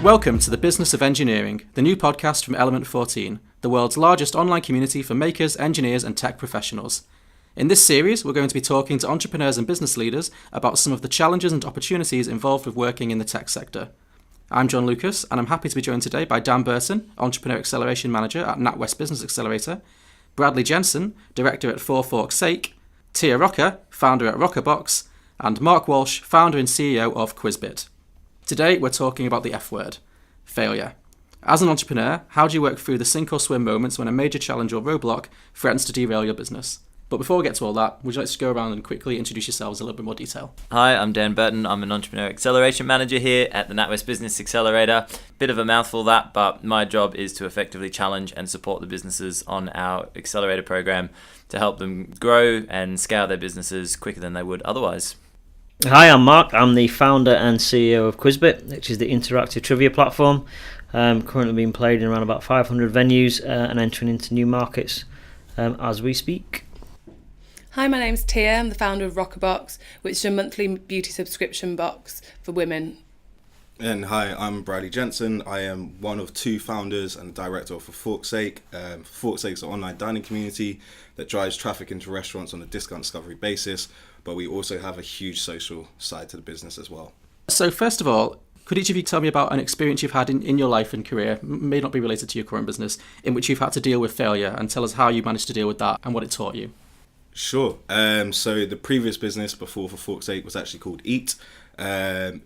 Welcome to the Business of Engineering, the new podcast from Element 14, the world's largest online community for makers, engineers and tech professionals. In this series, we're going to be talking to entrepreneurs and business leaders about some of the challenges and opportunities involved with working in the tech sector. I'm John Lucas, and I'm happy to be joined today by Dan Burton, Entrepreneur Acceleration Manager at Natwest Business Accelerator, Bradley Jensen, Director at For Fork's Sake, Tia Roqaa, Founder at Roccabox, and Mark Walsh, Founder and CEO of Quizbit. Today, we're talking about the F word, failure. As an entrepreneur, how do you work through the sink or swim moments when a major challenge or roadblock threatens to derail your business? But before we get to all that, would you like to go around and quickly introduce yourselves in a little bit more detail? Hi, I'm Dan Burton. I'm an Entrepreneur Acceleration Manager here at the Natwest Business Accelerator. Bit of a mouthful that, but my job is to effectively challenge and support the businesses on our Accelerator program to help them grow and scale their businesses quicker than they would otherwise. Hi, I'm Mark. I'm the founder and CEO of Quizbit, which is the interactive trivia platform. Currently being played in around about 500 venues and entering into new markets as we speak. Hi, my name's Tia. I'm the founder of Roccabox, which is a monthly beauty subscription box for women. And hi, I'm Bradley Jensen. I am one of two founders and director for Fork's Sake. Fork's Sake is an online dining community that drives traffic into restaurants on a discount discovery basis, but we also have a huge social side to the business as well. So first of all, could each of you tell me about an experience you've had in your life and career, may not be related to your current business, in which you've had to deal with failure, and tell us how you managed to deal with that and what it taught you? Sure. So the previous business before For Fork's Sake was actually called Eat.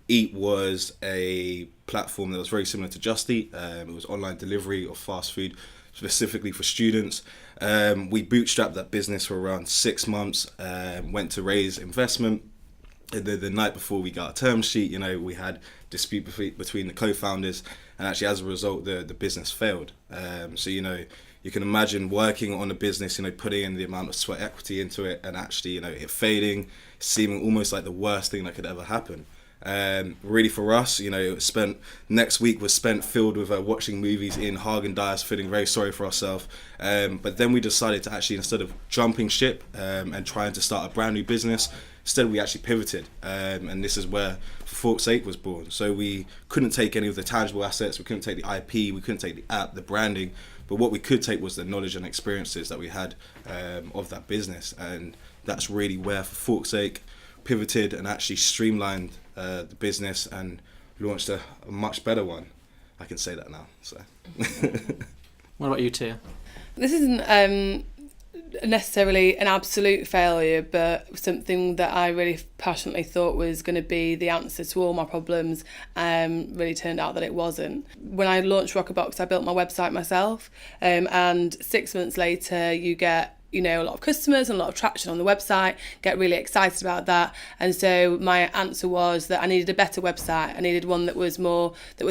Eat was a platform that was very similar to Just Eat. It was online delivery of fast food, specifically for students. We bootstrapped that business for around 6 months, went to raise investment. The night before we got a term sheet, we had dispute between the co-founders, and actually as a result, the business failed. So you can imagine working on a business, putting in the amount of sweat equity into it, and actually, it fading, seeming almost like the worst thing that could ever happen. Really for us, next week was spent filled with watching movies in Häagen-Dazs, feeling very sorry for ourselves. But then we decided to actually, instead of jumping ship and trying to start a brand new business, instead we actually pivoted. And this is where For Fork's Sake was born. So we couldn't take any of the tangible assets, we couldn't take the IP, we couldn't take the app, the branding, but what we could take was the knowledge and experiences that we had of that business. And that's really where For Fork's Sake pivoted and actually streamlined the business and launched a much better one. I can say that now. So, What about you, Tia? This isn't necessarily an absolute failure, but something that I really passionately thought was going to be the answer to all my problems really turned out that it wasn't. When I launched Roccabox, I built my website myself, and 6 months later you get a lot of customers and a lot of traction on the website, get really excited about that. And so my answer was that I needed a better website. I needed one that was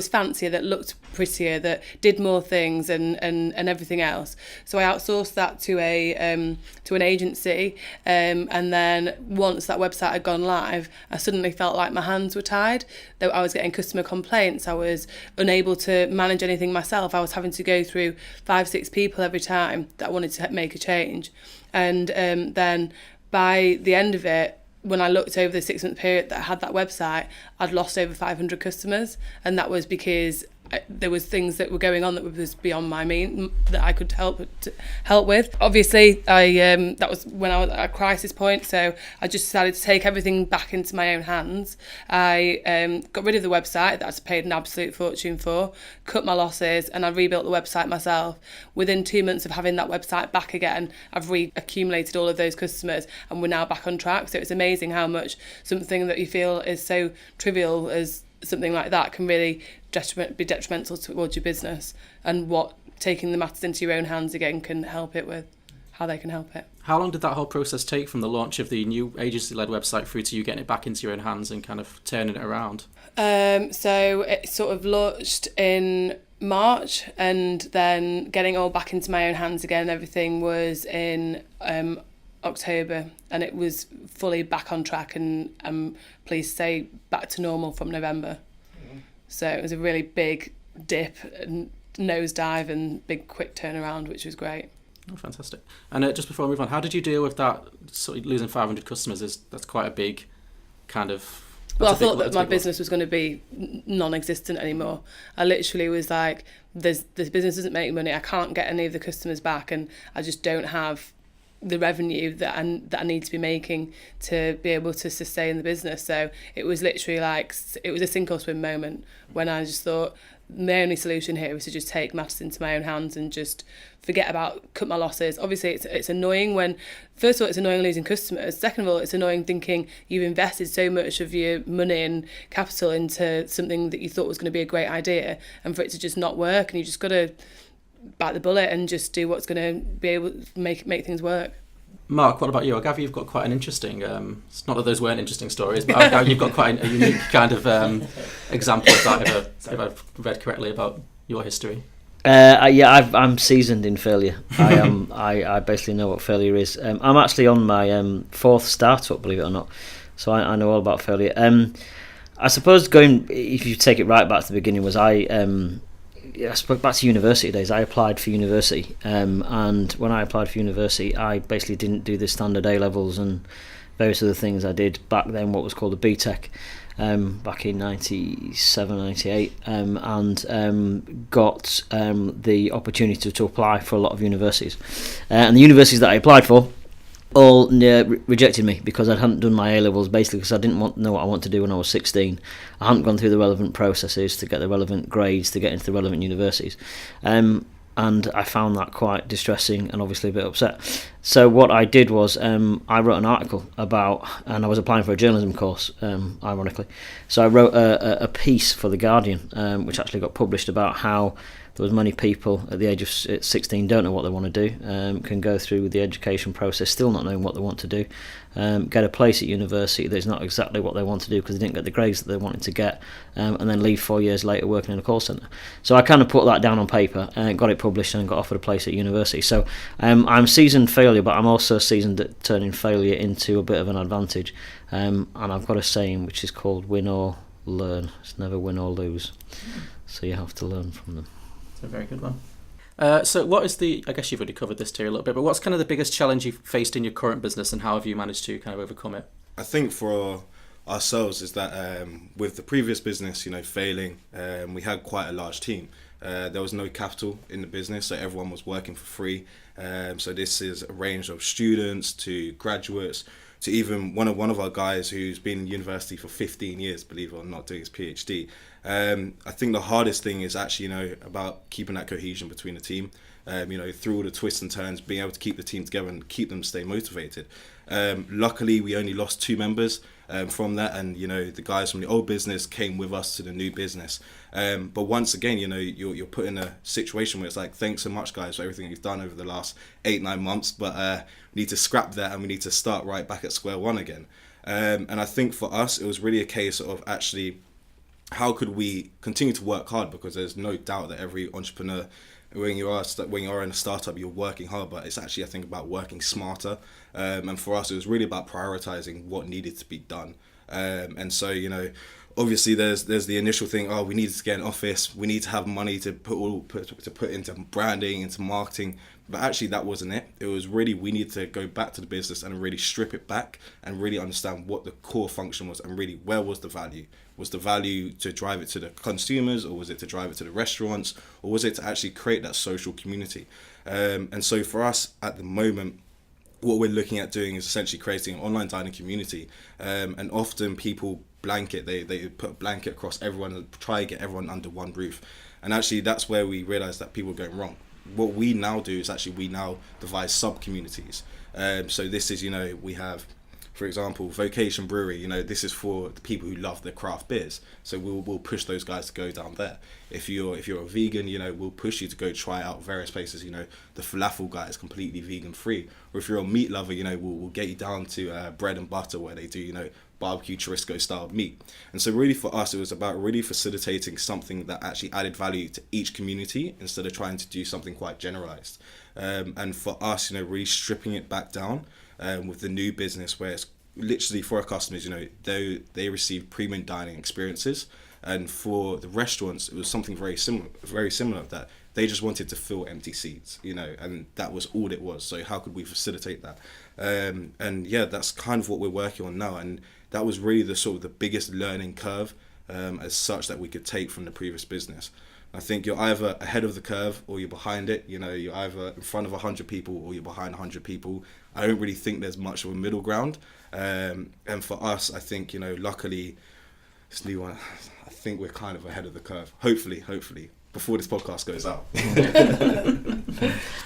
fancier, that looked prettier, that did more things and everything else. So I outsourced that to an agency. And then once that website had gone live, I suddenly felt like my hands were tied, that I was getting customer complaints. I was unable to manage anything myself. I was having to go through 5-6 people every time that I wanted to make a change. And then by the end of it, when I looked over the 6-month period that I had that website, I'd lost over 500 customers, and that was because there was things that were going on that was beyond my means that I could help with. Obviously, that was when I was at a crisis point, so I just decided to take everything back into my own hands. I got rid of the website that I'd paid an absolute fortune for, cut my losses, and I rebuilt the website myself. Within 2 months of having that website back again, I've reaccumulated all of those customers, and we're now back on track. So it's amazing how much something that you feel is so trivial as something like that can really be detrimental towards your business, and what taking the matters into your own hands again can help it with, how they can help it. How long did that whole process take from the launch of the new agency-led website through to you getting it back into your own hands and kind of turning it around? So it sort of launched in March, and then getting all back into my own hands again, everything was in October, and it was fully back on track, and I'm pleased to say back to normal from November. So it was a really big dip and nosedive and big quick turnaround, which was great. Oh, fantastic. And just before we move on, how did you deal with that? Sort of losing 500 customers, that's quite a big kind of... Well, I thought that my business was going to be non-existent anymore. I literally was like, this business doesn't make money, I can't get any of the customers back, and I just don't have the revenue that I need to be making to be able to sustain the business. So it was literally like, it was a sink or swim moment when I just thought, the only solution here is to just take matters into my own hands and just cut my losses. Obviously, it's annoying when, first of all, it's annoying losing customers. Second of all, it's annoying thinking you've invested so much of your money and capital into something that you thought was going to be a great idea, and for it to just not work, and you just got to bite the bullet and just do what's going to be able to make things work. Mark, what about you? I gather you've got quite an interesting, it's not that those weren't interesting stories, but I gather you've got quite a unique kind of example of that, if I've read correctly about your history. I'm seasoned in failure. I basically know what failure is. I'm actually on my fourth startup, believe it or not, so I know all about failure. I suppose if you take it right back to the beginning, was I spoke back to university days. I applied for university, and when I applied for university, I basically didn't do the standard A levels and various other things. I did back then what was called a BTEC, back in 97, 98, and got the opportunity to apply for a lot of universities. And the universities that I applied for all rejected me because I hadn't done my A-levels, basically because I didn't know what I wanted to do when I was 16. I hadn't gone through the relevant processes to get the relevant grades to get into the relevant universities. And I found that quite distressing and obviously a bit upset. So what I did was I wrote an article about, and I was applying for a journalism course, ironically. So I wrote a piece for The Guardian, which actually got published, about how there was many people at the age of 16 don't know what they want to do, can go through the education process still not knowing what they want to do, get a place at university that's not exactly what they want to do because they didn't get the grades that they wanted to get, and then leave 4 years later working in a call centre. So I kind of put that down on paper and got it published and got offered a place at university. So I'm seasoned failure, but I'm also seasoned at turning failure into a bit of an advantage. And I've got a saying which is called win or learn. It's never win or lose. So you have to learn from them. A very good one. So what is I guess you've already covered this here a little bit, but what's kind of the biggest challenge you've faced in your current business, and how have you managed to kind of overcome it? I think for ourselves is that with the previous business, failing, we had quite a large team. There was no capital in the business, so everyone was working for free. So this is a range of students to graduates to even one of our guys who's been in university for 15 years, believe it or not, doing his PhD. I think the hardest thing is actually, about keeping that cohesion between the team. Through all the twists and turns, being able to keep the team together and keep them stay motivated. Luckily, we only lost 2 members from that, and the guys from the old business came with us to the new business. But once again, you're put in a situation where it's like, thanks so much, guys, for everything you've done over the last 8-9 months, but we need to scrap that and we need to start right back at square one again. And I think for us, it was really a case of actually, how could we continue to work hard? Because there's no doubt that every entrepreneur, when you are in a startup, you're working hard, but it's actually, I think, about working smarter. And for us, it was really about prioritizing what needed to be done. And so, obviously there's the initial thing, we needed to get an office, we need to have money to put into branding, into marketing. But actually that wasn't it. It was really, we need to go back to the business and really strip it back and really understand what the core function was and really where was the value. Was the value to drive it to the consumers, or was it to drive it to the restaurants, or was it to actually create that social community? And so for us at the moment, what we're looking at doing is essentially creating an online dining community. And often people blanket, they put a blanket across everyone and try to get everyone under one roof. And actually that's where we realized that people are going wrong. What we now do is actually we now devise sub-communities. So this is, we have, for example, Vocation Brewery, this is for the people who love the craft beers. So we'll push those guys to go down there. If you're a vegan, we'll push you to go try out various places. The falafel guy is completely vegan free. Or if you're a meat lover, we'll get you down to Bread and Butter, where they do, barbecue churrasco style meat. And so really for us, it was about really facilitating something that actually added value to each community instead of trying to do something quite generalized. And for us, really stripping it back down with the new business, where it's literally for our customers, they receive premium dining experiences. And for the restaurants, it was something very similar that they just wanted to fill empty seats, and that was all it was. So how could we facilitate that? And yeah, that's kind of what we're working on now. And that was really the biggest learning curve as such that we could take from the previous business. I think you're either ahead of the curve or you're behind it. You're either in front of 100 people or you're behind 100 people. I don't really think there's much of a middle ground. And for us, I think, luckily, this new one, I think we're kind of ahead of the curve. Hopefully, before this podcast goes out.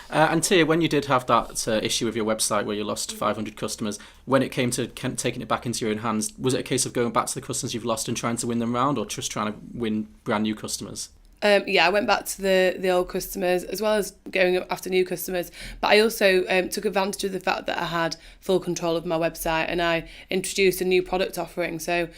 And Tia, when you did have that issue with your website where you lost 500 customers, when it came to taking it back into your own hands, was it a case of going back to the customers you've lost and trying to win them round, or just trying to win brand new customers? I went back to the old customers as well as going after new customers, but I also took advantage of the fact that I had full control of my website, and I introduced a new product offering. So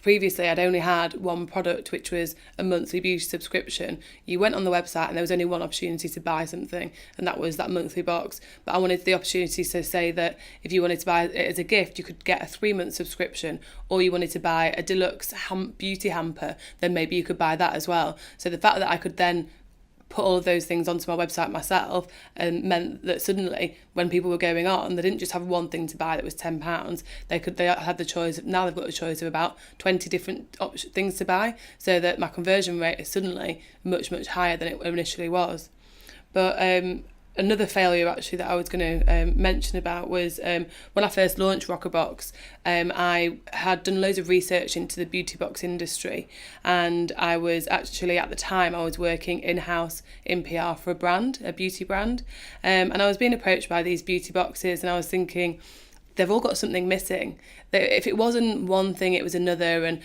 previously I'd only had one product, which was a monthly beauty subscription. You went on the website and there was only one opportunity to buy something, and that was that monthly box. But I wanted the opportunity to say that if you wanted to buy it as a gift, you could get a 3-month subscription, or you wanted to buy a deluxe beauty hamper, then maybe you could buy that as well. So the fact that I could then put all of those things onto my website myself meant that suddenly when people were going on, they didn't just have one thing to buy that was £10. They had the choice. Now they've got the choice of about 20 different things to buy, so that my conversion rate is suddenly much higher than it initially was. But another failure actually that I was going to mention about was when I first launched Roccabox, I had done loads of research into the beauty box industry, and I was actually, at the time, I was working in-house in PR for a beauty brand, and I was being approached by these beauty boxes, and I was thinking, they've all got something missing. If it wasn't one thing, it was another, and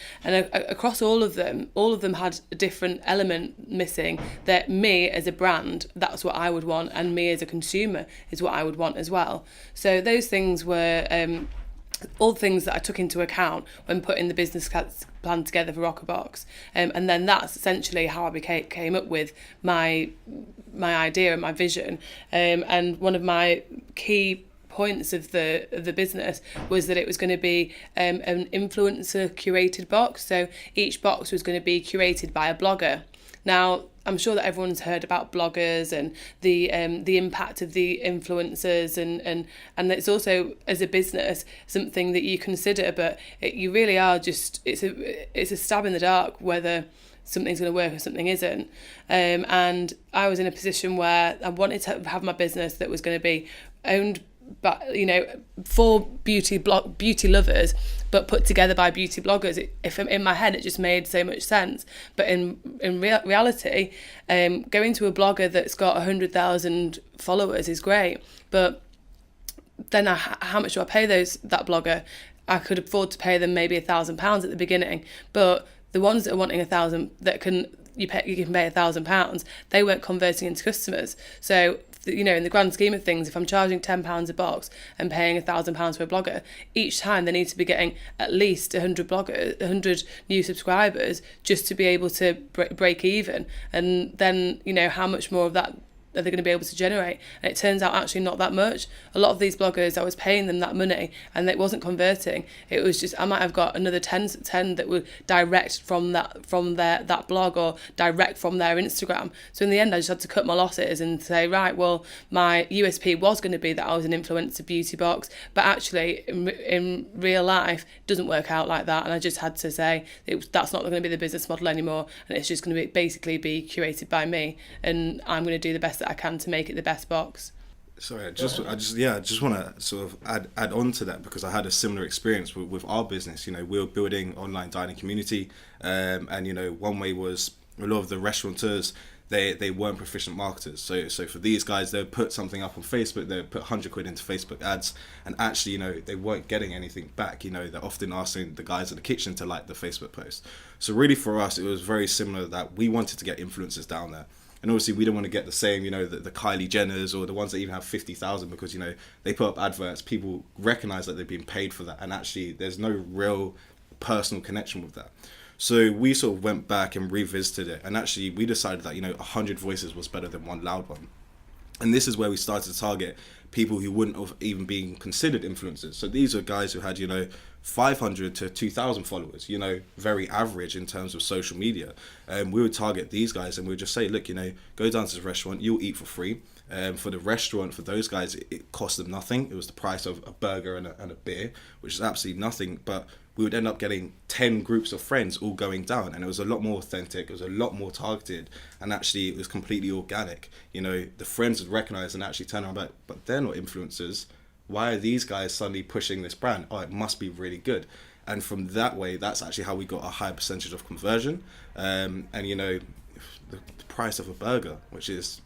across all of them had a different element missing. That me as a brand, that's what I would want, and me as a consumer is what I would want as well. So those things were all things that I took into account when putting the business plan together for Roccabox, and then that's essentially how I came up with my idea and my vision. And one of my key points of the business was that it was going to be an influencer curated box. So each box was going to be curated by a blogger. Now, I'm sure that everyone's heard about bloggers and the impact of the influencers, and it's also, as a business, something that you consider, but you really are just, it's a stab in the dark whether something's going to work or something isn't. And I was in a position where I wanted to have my business that was going to be owned, but for beauty lovers, but put together by beauty bloggers. If in my head it just made so much sense, but in reality, going to a blogger that's got 100,000 followers is great, but then how much do I pay that blogger? I could afford to pay them maybe £1,000 at the beginning, but the ones that are wanting 1,000, that you can pay £1,000, they weren't converting into customers. So in the grand scheme of things, if I'm charging £10 a box and paying £1,000 for a blogger, each time they need to be getting at least 100 new subscribers just to be able to break even. And then, how much more of that are they going to be able to generate? And it turns out actually not that much. A lot of these bloggers, I was paying them that money and it wasn't converting. It was just, I might have got another 10 that were direct from that blog or direct from their Instagram. So in the end, I just had to cut my losses and say, right, well, my USP was going to be that I was an influencer beauty box, but actually in real life, it doesn't work out like that. And I just had to say that's not going to be the business model anymore, and it's just going to basically be curated by me, and I'm going to do the best that I can to make it the best box. Sorry, I just want to sort of add on to that, because I had a similar experience with our business. We were building online dining community, and one way was a lot of the restaurateurs, they weren't proficient marketers. So for these guys, they'd put something up on Facebook, they'd put 100 quid into Facebook ads, and actually, they weren't getting anything back. They're often asking the guys in the kitchen to like the Facebook post. So really for us, it was very similar that we wanted to get influencers down there. And obviously we don't want to get the same, the Kylie Jenners or the ones that even have 50,000, because, they put up adverts, people recognize that they've been paid for that, and actually there's no real personal connection with that. So we sort of went back and revisited it, and actually we decided that, 100 voices was better than one loud one. And this is where we started to target people who wouldn't have even been considered influencers. So these are guys who had, 500 to 2,000 followers, very average in terms of social media. We would target these guys and we would just say, look, go down to the restaurant, you'll eat for free. For the restaurant, for those guys, it cost them nothing. It was the price of a burger and a beer, which is absolutely nothing. But we would end up getting 10 groups of friends all going down, and it was a lot more authentic, it was a lot more targeted, and actually it was completely organic. The friends would recognize and actually turn around, but they're not influencers. Why are these guys suddenly pushing this brand? Oh, it must be really good. And from that way, that's actually how we got a high percentage of conversion. And the price of a burger, which is,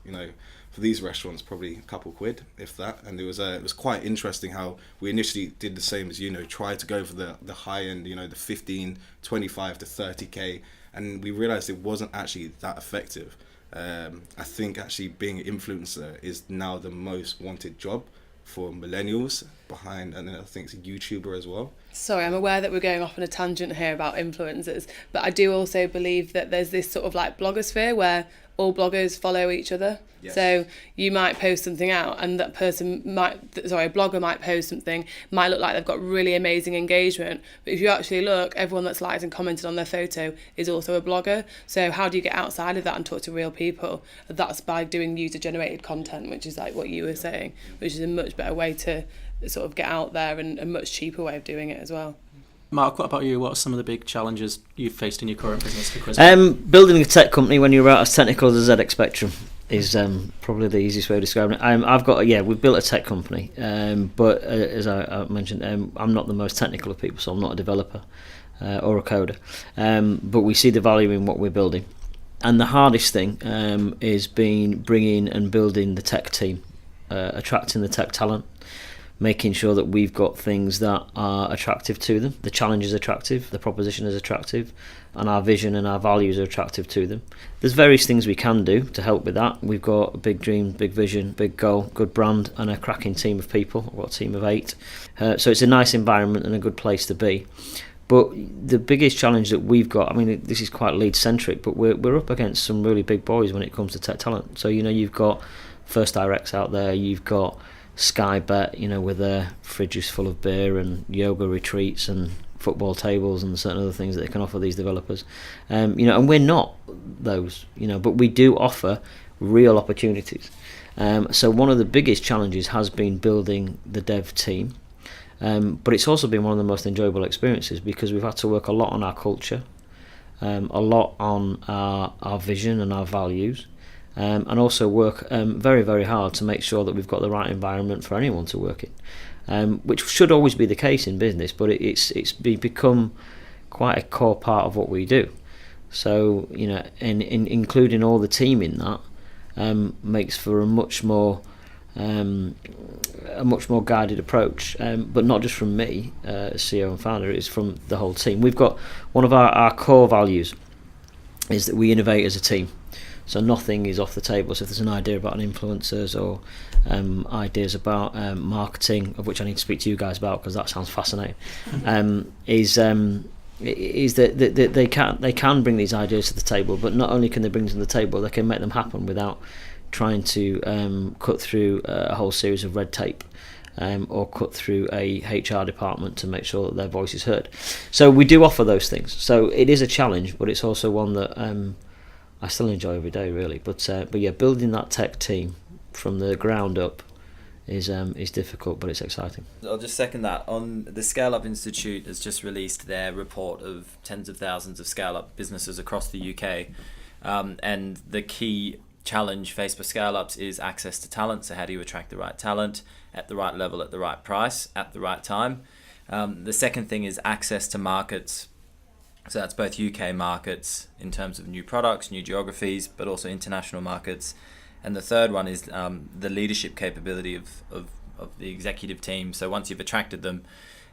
for these restaurants, probably a couple quid, if that. And it was quite interesting how we initially did the same as tried to go for the high end, the 15, 25 to 30K, and we realized it wasn't actually that effective. I think actually being an influencer is now the most wanted job for millennials behind, and then I think it's a YouTuber as well. Sorry, I'm aware that we're going off on a tangent here about influencers, but I do also believe that there's this sort of like blogosphere where all bloggers follow each other. Yes. So you might post something out and that person a blogger might post something, might look like they've got really amazing engagement, but if you actually look, everyone that's liked and commented on their photo is also a blogger. So how do you get outside of that and talk to real people? That's by doing user generated content, which is like what you were saying, which is a much better way to sort of get out there and a much cheaper way of doing it as well. Mark, what about you? What are some of the big challenges you've faced in your current business for Quizbit? Building a tech company when you're out as technical as a ZX Spectrum is probably the easiest way of describing it. We've built a tech company, but as I mentioned, I'm not the most technical of people, so I'm not a developer or a coder, but we see the value in what we're building. And the hardest thing is bringing and building the tech team, attracting the tech talent, making sure that we've got things that are attractive to them, the challenge is attractive, the proposition is attractive, and our vision and our values are attractive to them. There's various things we can do to help with that. We've got a big dream, big vision, big goal, good brand, and a cracking team of people. We've got a team of 8. So it's a nice environment and a good place to be. But the biggest challenge that we've got, this is quite lead-centric, but we're up against some really big boys when it comes to tech talent. So, you've got First Directs out there, you've got Sky Bet, with their fridges full of beer and yoga retreats and football tables and certain other things that they can offer these developers. And we're not those, but we do offer real opportunities. So one of the biggest challenges has been building the dev team, but it's also been one of the most enjoyable experiences because we've had to work a lot on our culture, a lot on our vision and our values. And also work very, very hard to make sure that we've got the right environment for anyone to work in, which should always be the case in business, but it's become quite a core part of what we do. So, in including all the team in that makes for a much more guided approach, but not just from me, as CEO and founder, it's from the whole team. We've got one of our core values is that we innovate as a team. So nothing is off the table. So if there's an idea about an influencers or ideas about marketing, of which I need to speak to you guys about because that sounds fascinating, is that they can bring these ideas to the table, but not only can they bring them to the table, they can make them happen without trying to cut through a whole series of red tape. Or cut through a HR department to make sure that their voice is heard. So we do offer those things. So it is a challenge, but it's also one that I still enjoy every day, really. But yeah, building that tech team from the ground up is difficult, but it's exciting. I'll just second that. The Scale Up Institute has just released their report of tens of thousands of scale-up businesses across the UK, and the key challenge faced by scale-ups is access to talent. So how do you attract the right talent at the right level, at the right price, at the right time? The second thing is access to markets. So that's both UK markets in terms of new products, new geographies, but also international markets. And the third one is the leadership capability of the executive team. So once you've attracted them,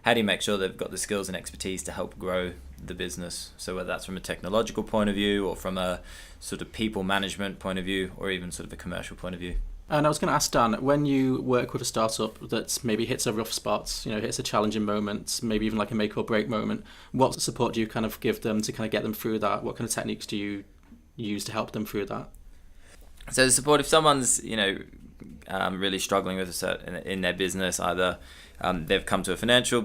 how do you make sure they've got the skills and expertise to help grow the business? So whether that's from a technological point of view or from a sort of people management point of view or even sort of a commercial point of view. And I was going to ask Dan, when you work with a startup that maybe hits a rough spot, hits a challenging moment, maybe even like a make or break moment, what support do you kind of give them to kind of get them through that? What kind of techniques do you use to help them through that? So the support, if someone's, really struggling with a certain in their business, either they've come to a financial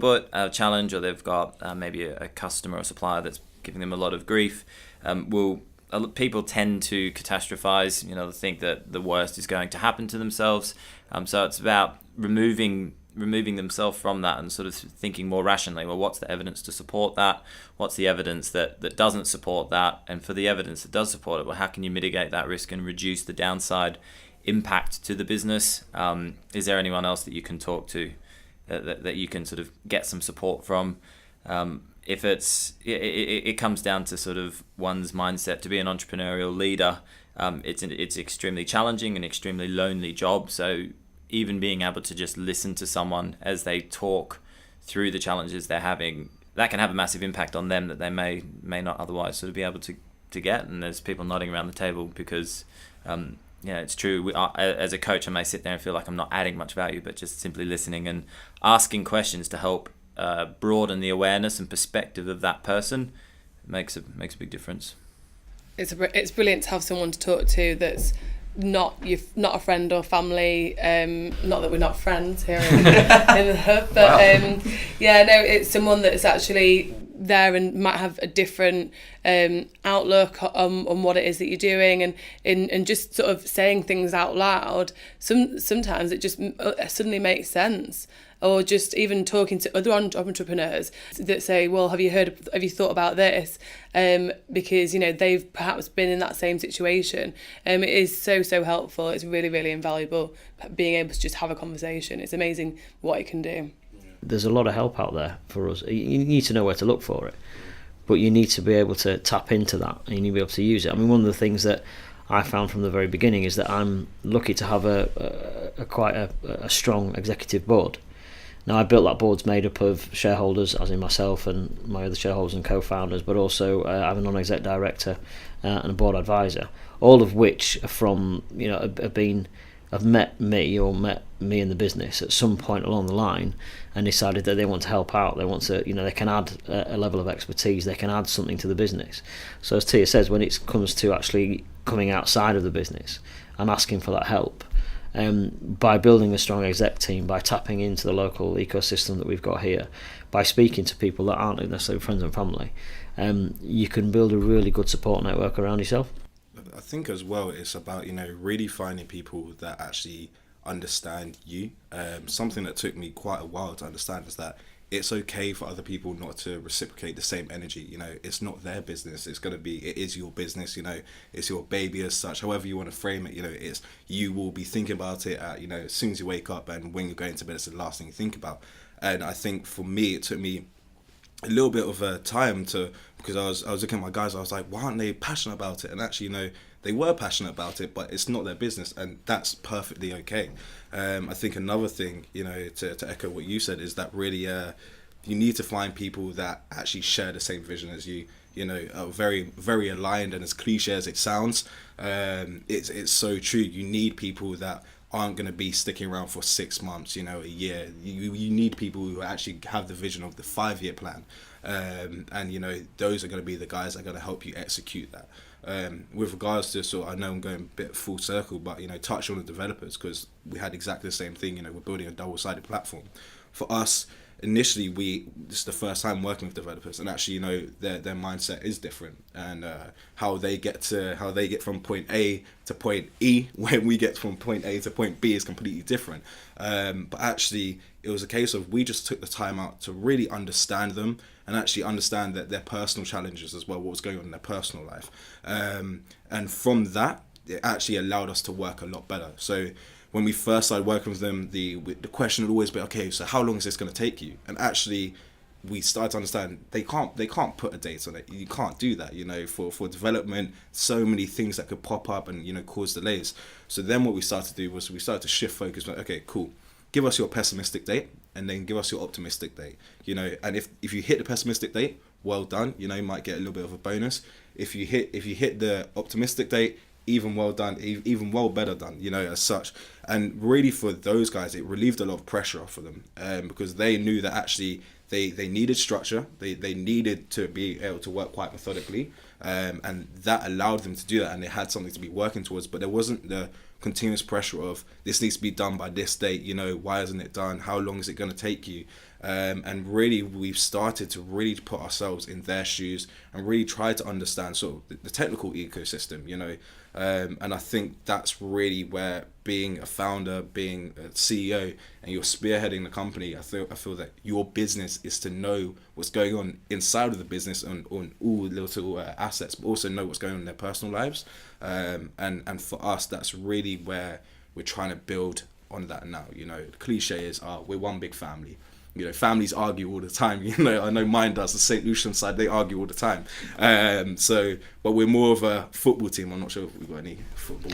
challenge, or they've got maybe a customer or supplier that's giving them a lot of grief, people tend to catastrophize, think that the worst is going to happen to themselves. So it's about removing themselves from that and sort of thinking more rationally. Well, what's the evidence to support that? What's the evidence that doesn't support that? And for the evidence that does support it, well, how can you mitigate that risk and reduce the downside impact to the business? Is there anyone else that you can talk to that you can sort of get some support from? If it comes down to sort of one's mindset. To be an entrepreneurial leader, it's extremely challenging and extremely lonely job. So even being able to just listen to someone as they talk through the challenges they're having, that can have a massive impact on them that they may not otherwise sort of be able to get. And there's people nodding around the table because it's true. As a coach, I may sit there and feel like I'm not adding much value, but just simply listening and asking questions to help broaden the awareness and perspective of that person makes a big difference. It's brilliant to have someone to talk to that's not a friend or family. Not that we're not friends here in the hub, but wow. It's someone that's actually there and might have a different outlook on what it is that you're doing, and just sort of saying things out loud. Sometimes it just suddenly makes sense. Or just even talking to other entrepreneurs that say, well, have you thought about this? Because, they've perhaps been in that same situation. It is so helpful. It's really, really invaluable being able to just have a conversation. It's amazing what it can do. There's a lot of help out there for us. You need to know where to look for it, but you need to be able to tap into that and you need to be able to use it. I mean, one of the things that I found from the very beginning is that I'm lucky to have quite a strong executive board. Now, I built that board's made up of shareholders, as in myself and my other shareholders and co-founders, but also I have a non-exec director and a board advisor, all of which are from, have met me in the business at some point along the line and decided that they want to help out. They want to, they can add a level of expertise, they can add something to the business. So as Tia says, when it comes to actually coming outside of the business and asking for that help, by building a strong exec team, by tapping into the local ecosystem that we've got here, by speaking to people that aren't necessarily friends and family, you can build a really good support network around yourself. I think as well it's about really finding people that actually understand you. Something that took me quite a while to understand is that it's okay for other people not to reciprocate the same energy. It's not their business. It is your business. It's your baby as such. However you want to frame it, it's you will be thinking about it at, as soon as you wake up and when you're going to bed. It's the last thing you think about. And I think for me, it took me a little bit of a time because I was looking at my guys. I was like, why aren't they passionate about it? And actually, they were passionate about it, but it's not their business, and that's perfectly okay. I think another thing, to echo what you said, is that really you need to find people that actually share the same vision as you. Are very, very aligned, and as cliche as it sounds, it's so true. You need people that aren't going to be sticking around for 6 months, a year. You need people who actually have the vision of the 5-year plan, and those are going to be the guys that are going to help you execute that. With regards to I know I'm going a bit full circle, but touch on the developers, because we had exactly the same thing. We're building a double-sided platform. For us, initially, this is the first time working with developers, and actually, their mindset is different, and how they get from point A to point E when we get from point A to point B is completely different. But actually, it was a case of we just took the time out to really understand them and actually understand that their personal challenges as well, what was going on in their personal life, and from that, it actually allowed us to work a lot better. So when we first started working with them, the question would always be, okay, so how long is this going to take you? And actually, we started to understand they can't put a date on it. You can't do that. For development, so many things that could pop up and cause delays. So then what we started to do was we started to shift focus. Like, okay, cool. Give us your pessimistic date, and then give us your optimistic date. And if you hit the pessimistic date, well done. You might get a little bit of a bonus. If you hit the optimistic date, even well done, even well better done, as such. And really for those guys, it relieved a lot of pressure off of them, because they knew that actually they needed structure, they needed to be able to work quite methodically, and that allowed them to do that, and they had something to be working towards, but there wasn't the continuous pressure of this needs to be done by this date, why isn't it done, how long is it going to take you, and really we've started to really put ourselves in their shoes and really try to understand sort of the technical ecosystem, and I think that's really where being a founder, being a CEO, and you're spearheading the company, I feel that your business is to know what's going on inside of the business on all little assets, but also know what's going on in their personal lives. And for us, that's really where we're trying to build on that now. The cliche is, we're one big family. Families argue all the time. I know mine does. The St. Lucian side, they argue all the time. But we're more of a football team. I'm not sure if we've got any football.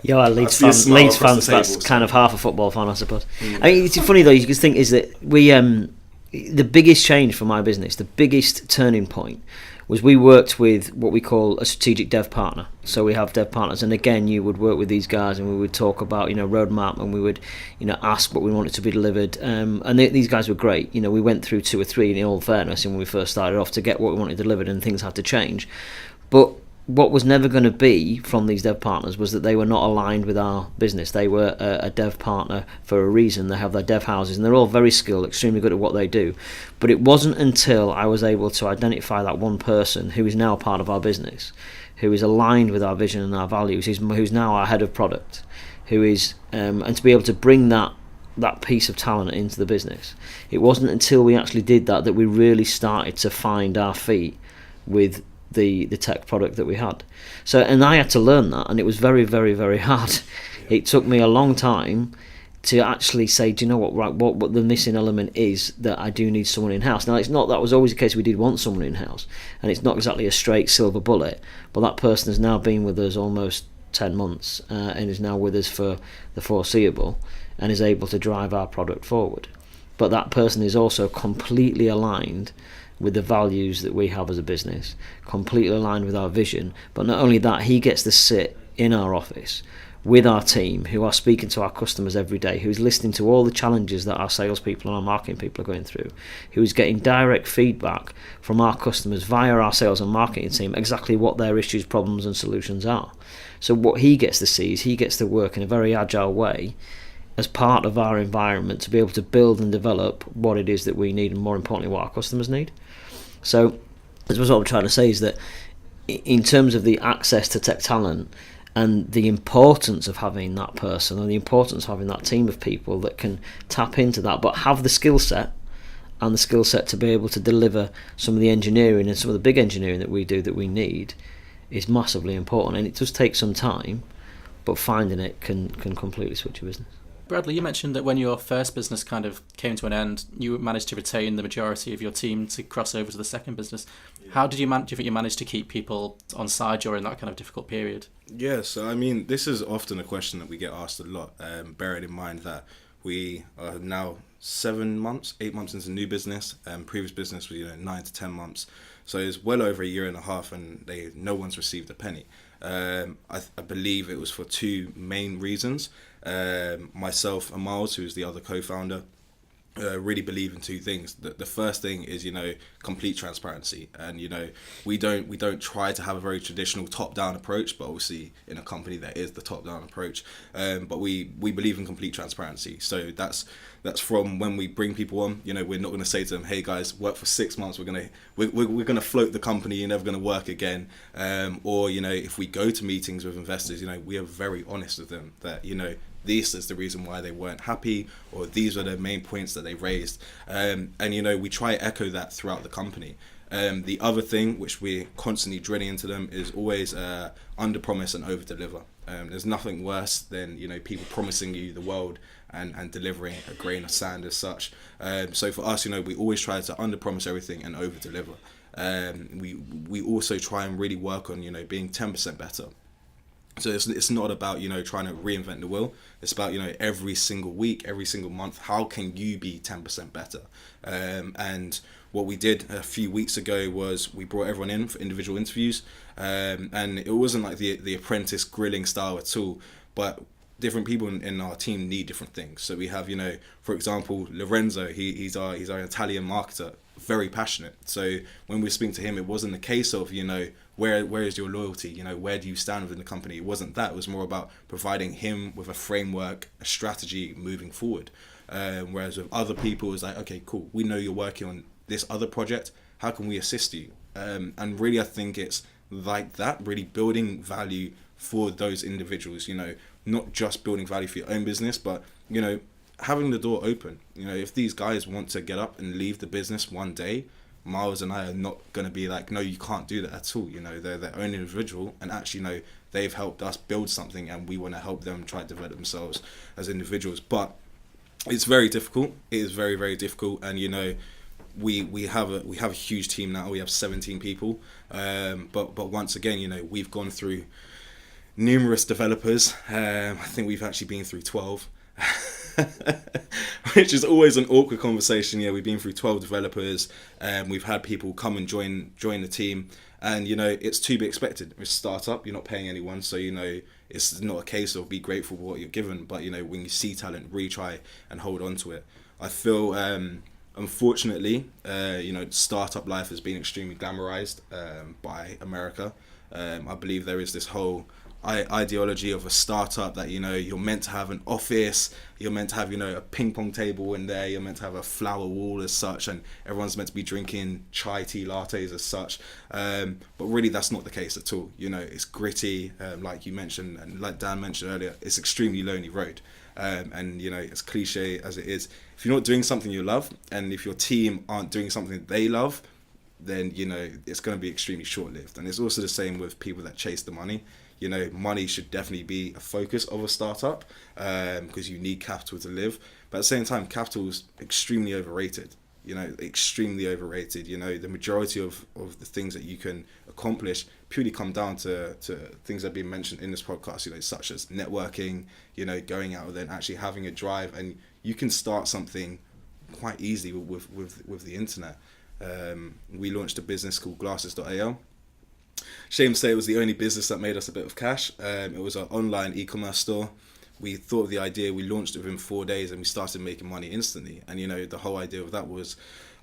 Leeds fans. That's kind of half a football fan, I suppose. It's funny though. You can think is that the biggest change for my business, the biggest turning point, was we worked with what we call a strategic dev partner. So we have dev partners, and again, you would work with these guys, and we would talk about roadmap, and we would ask what we wanted to be delivered. And these guys were great. We went through 2 or 3 in all fairness, and when we first started off to get what we wanted delivered, and things had to change. But what was never going to be from these dev partners was that they were not aligned with our business. They were a dev partner for a reason. They have their dev houses, and they're all very skilled, extremely good at what they do. But it wasn't until I was able to identify that one person who is now part of our business, who is aligned with our vision and our values, who's now our head of product, who is and to be able to bring that piece of talent into the business. It wasn't until we actually did that we really started to find our feet with the tech product that we had. So, and I had to learn that, and it was very, very, very hard. It took me a long time to actually say, do you know what, right, what the missing element is, that I do need someone in-house. Now, it's not that was always the case. We did want someone in-house, and it's not exactly a straight silver bullet, but that person has now been with us almost 10 months and is now with us for the foreseeable and is able to drive our product forward. But that person is also completely aligned with the values that we have as a business, completely aligned with our vision. But not only that, he gets to sit in our office with our team, who are speaking to our customers every day, who's listening to all the challenges that our salespeople and our marketing people are going through, who's getting direct feedback from our customers via our sales and marketing team, exactly what their issues, problems and solutions are. So what he gets to see is he gets to work in a very agile way as part of our environment to be able to build and develop what it is that we need, and more importantly what our customers need. So that's what I'm trying to say, is that in terms of the access to tech talent and the importance of having that person, and the importance of having that team of people that can tap into that but have the skill set and the skill set to be able to deliver some of the engineering and some of the big engineering that we do that we need, is massively important. And it does take some time, but finding it can completely switch your business. Bradley, you mentioned that when your first business kind of came to an end, you managed to retain the majority of your team to cross over to the second business. Yeah. How do you think you managed to keep people on side during that kind of difficult period? Yeah, so I mean, this is often a question that we get asked a lot, bearing in mind that we are now 8 months into new business, previous business was 9 to 10 months. So it's well over a year and a half, and no one's received a penny. I believe it was for 2 main reasons. Myself and Miles, who's the other co-founder, really believe in 2 things. The first thing is complete transparency, and we don't try to have a very traditional top-down approach, but obviously in a company that is the top-down approach, but we believe in complete transparency. So that's from when we bring people on. We're not going to say to them, hey guys, work for 6 months, we're gonna float the company, you're never going to work again, or if we go to meetings with investors, we are very honest with them that this is the reason why they weren't happy, or these are the main points that they raised, and we try to echo that throughout the company. The other thing which we're constantly drilling into them is always under promise and over deliver. There's nothing worse than people promising you the world and delivering a grain of sand as such. So for us, we always try to under promise everything and over deliver. We also try and really work on being 10% better. So it's not about trying to reinvent the wheel. It's about every single week, every single month, how can you be 10% better? And what we did a few weeks ago was we brought everyone in for individual interviews, and it wasn't like the apprentice grilling style at all, but different people in our team need different things. So we have for example, Lorenzo, he's our Italian marketer. very passionate. So when we were speaking to him, it wasn't a case of, where is your loyalty? Where do you stand within the company? It wasn't that. It was more about providing him with a framework, a strategy moving forward. Whereas with other people, it's like, okay, cool. We know you're working on this other project. How can we assist you? And really, I think it's like that, really building value for those individuals, not just building value for your own business, but, having the door open. If these guys want to get up and leave the business one day, Miles and I are not going to be like, no, you can't do that at all. They're their own individual, and actually, they've helped us build something, and we want to help them try to develop themselves as individuals. But it's very difficult. It is very, very difficult. And, we have a huge team now. We have 17 people. But once again, we've gone through numerous developers. I think we've actually been through 12. Which is always an awkward conversation. We've been through 12 developers, we've had people come and join the team, and it's to be expected. It's a startup, you're not paying anyone, so it's not a case of be grateful for what you're given, but when you see talent, really try and hold on to it. I feel unfortunately startup life has been extremely glamorized by America. I believe there is this whole ideology of a startup that you're meant to have an office, you're meant to have a ping pong table in there, you're meant to have a flower wall as such, and everyone's meant to be drinking chai tea lattes as such, but really that's not the case at all. It's gritty, like you mentioned, and like Dan mentioned earlier, it's extremely lonely road, and as cliche as it is, if you're not doing something you love, and if your team aren't doing something they love, then it's going to be extremely short-lived. And it's also the same with people that chase the money. Money should definitely be a focus of a startup, because you need capital to live. But at the same time, capital is extremely overrated. Extremely overrated. The majority of the things that you can accomplish purely come down to things that have been mentioned in this podcast, such as networking, going out there and actually having a drive. And you can start something quite easily with the internet. We launched a business called glasses.al. Shame to say it was the only business that made us a bit of cash. It was an online e-commerce store. We thought of the idea, we launched it within 4 days, and we started making money instantly. And the whole idea of that was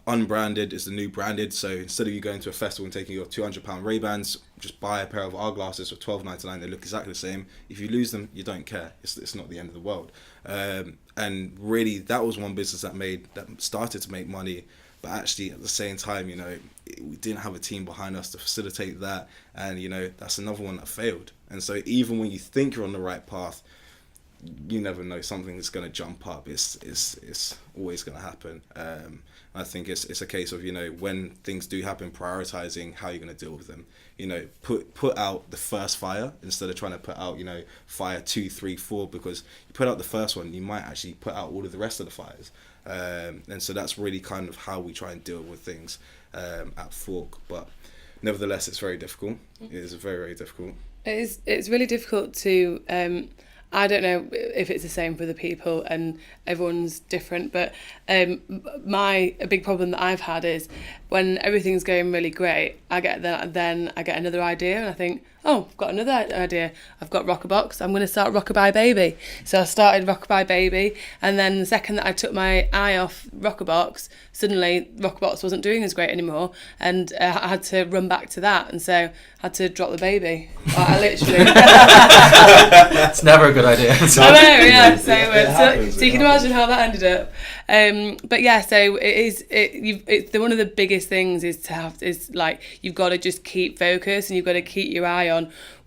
unbranded is the new branded. So instead of you going to a festival and taking your £200 Ray-Bans, just buy a pair of our glasses for $12.99. They look exactly the same. If you lose them, you don't care. It's not the end of the world. And really, that was one business that started to make money. But actually, at the same time, we didn't have a team behind us to facilitate that. And, that's another one that failed. And so even when you think you're on the right path, you never know, something that's going to jump up. It's always going to happen. I think it's a case of, when things do happen, prioritizing how you're going to deal with them. Put out the first fire instead of trying to put out, fire 2, 3, 4, because you put out the first one, you might actually put out all of the rest of the fires. And so that's really kind of how we try and deal with things at Fork. But nevertheless, it's very difficult. It is very, very difficult. It's really difficult to... I don't know if it's the same for the people, and everyone's different, but a big problem that I've had is when everything's going really great, I get another idea, and I think, oh, I've got another idea. I've got Roccabox. I'm going to start Roqaa Baby. So I started Roqaa Baby, and then the second that I took my eye off Roccabox, suddenly Roccabox wasn't doing as great anymore, and I had to run back to that, and so I had to drop the baby. I literally... It's never a good idea. I know, yeah. So you can imagine how that ended up. But yeah, so it's one of the biggest things is you've got to just keep focused, and you've got to keep your eye on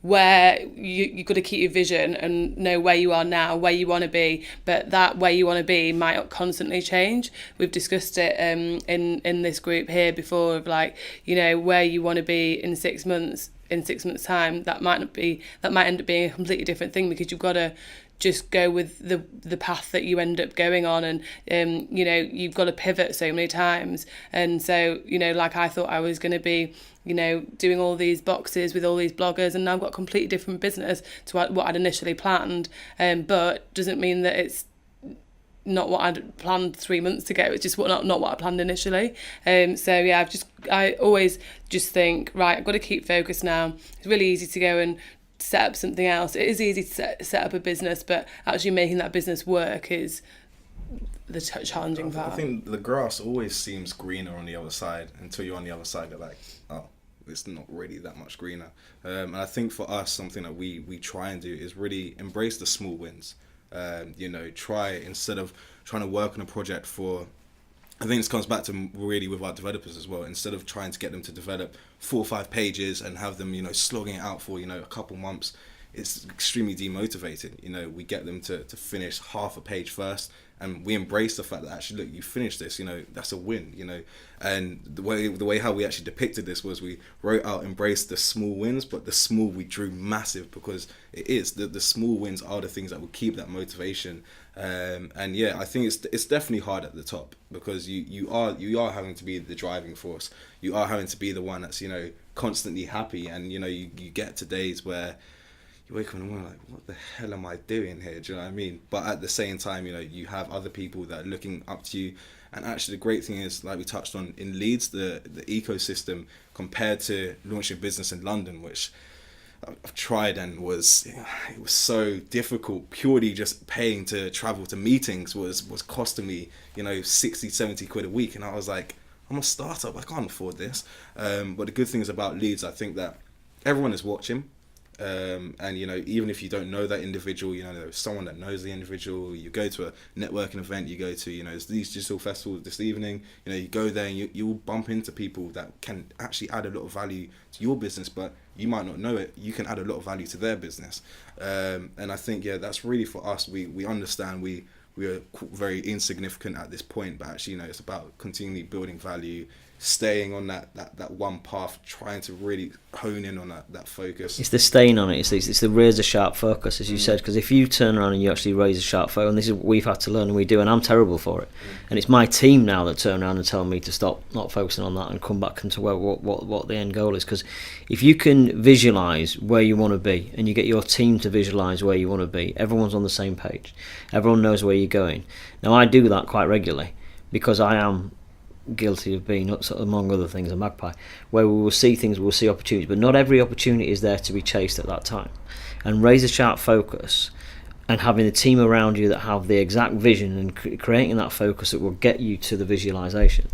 where you've got to keep your vision and know where you are now, where you want to be, but that where you want to be might constantly change. We've discussed it in this group here before of where you want to be in 6 months. In 6 months' time, that might end up being a completely different thing, because you've got to just go with the path that you end up going on, and you've got to pivot so many times. And so I thought I was going to be doing all these boxes with all these bloggers, and now I've got a completely different business to what I'd initially planned, but doesn't mean that it's not what I'd planned 3 months ago. It's just not what I planned initially. So yeah, I always just think, right, I've got to keep focused now. It's really easy to go and set up something else. It is easy to set up a business, but actually making that business work is the challenging part. I think the grass always seems greener on the other side until you're on the other side. You're like, oh, it's not really that much greener. And I think for us, something that we try and do is really embrace the small wins. Try, instead of trying to work on a project for, I think this comes back to really with our developers as well. Instead of trying to get them to develop 4 or 5 pages and have them, slogging it out for, a couple months, it's extremely demotivating. We get them to finish half a page first, and we embrace the fact that actually, look, you finished this, that's a win, and the way how we actually depicted this was we wrote out embrace the small wins, but the small we drew massive, because it is the small wins are the things that will keep that motivation. And yeah, I think it's definitely hard at the top, because you are having to be the driving force. You are having to be the one that's constantly happy, and you get to days where you wake up in the morning like, what the hell am I doing here? Do you know what I mean? But at the same time, you have other people that are looking up to you. And actually the great thing is, like we touched on, in Leeds, the ecosystem compared to launching a business in London, which I've tried and it was so difficult. Purely just paying to travel to meetings was costing me, 60, 70 quid a week. And I was like, I'm a startup, I can't afford this. But the good thing is about Leeds, I think that everyone is watching. And even if you don't know that individual, there's someone that knows the individual. You go to a networking event, you go to there's these digital festivals this evening, you go there and you'll bump into people that can actually add a lot of value to your business, but you might not know it. You can add a lot of value to their business, and I think that's really for us. We understand we are very insignificant at this point, but actually it's about continually building value, staying on that one path, trying to really hone in on that focus. It's the staying on it. It's the razor sharp focus, as you said. Because if you turn around and you actually raise a sharp focus, and this is what we've had to learn, and we do, and I'm terrible for it. And it's my team now that turn around and tell me to stop not focusing on that and come back into what the end goal is. Because if you can visualise where you want to be, and you get your team to visualise where you want to be, everyone's on the same page. Everyone knows where you're going. Now I do that quite regularly, because I am guilty of being, among other things, a magpie, where we will see things, we'll see opportunities, but not every opportunity is there to be chased at that time. And razor sharp focus and having a team around you that have the exact vision and creating that focus that will get you to the visualization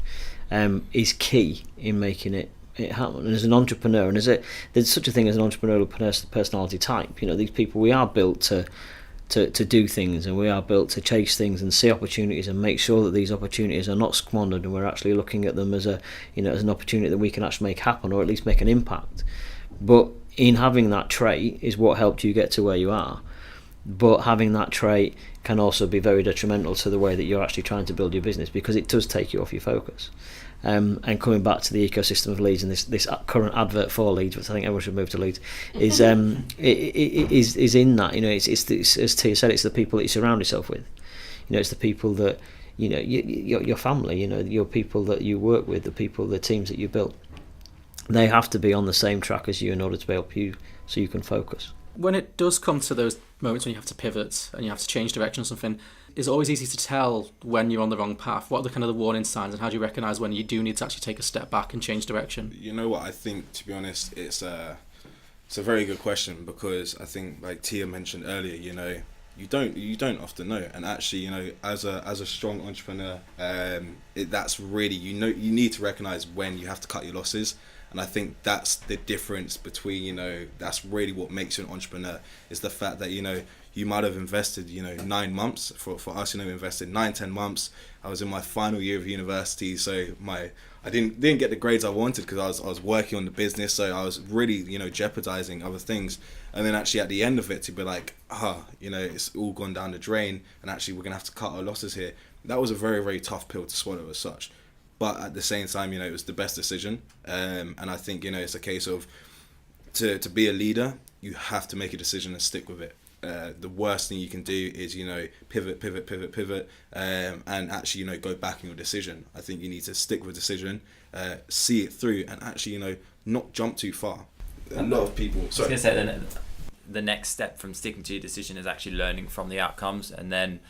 is key in making it happen. And as an entrepreneur, and there's such a thing as an entrepreneurial personality type, these people, we are built to do things, and we are built to chase things and see opportunities and make sure that these opportunities are not squandered, and we're actually looking at them as as an opportunity that we can actually make happen, or at least make an impact. But in having that trait is what helped you get to where you are. But having that trait can also be very detrimental to the way that you're actually trying to build your business, because it does take you off your focus. And coming back to the ecosystem of Leeds and this current advert for Leeds, which I think everyone should move to Leeds, is is in that. It's as Tia said, it's the people that you surround yourself with. It's the people that your family, your people that you work with, the teams that you build. They have to be on the same track as you in order to be able to so you can focus. When it does come to those moments when you have to pivot and you have to change direction or something, it's always easy to tell when you're on the wrong path. What are the kind of the warning signs, and how do you recognise when you do need to actually take a step back and change direction? You know what, I think, to be honest, it's a very good question, because I think, like Tia mentioned earlier, you don't often know. And actually, as a strong entrepreneur, that's really, you need to recognise when you have to cut your losses. And I think that's the difference between, that's really what makes you an entrepreneur, is the fact that, you might have invested, 9 months. For us, we invested 9-10 months. I was in my final year of university, so I didn't get the grades I wanted, because I was working on the business, so I was really, jeopardizing other things. And then actually at the end of it, to be like, it's all gone down the drain, and actually we're gonna have to cut our losses here. That was a very, very tough pill to swallow as such. But at the same time, it was the best decision. And I think, it's a case of, to be a leader, you have to make a decision and stick with it. The worst thing you can do is, pivot, and actually, go back in your decision. I think you need to stick with a decision, see it through, and actually, not jump too far. A lot of people... Sorry. I was going to say, the next step from sticking to your decision is actually learning from the outcomes, and then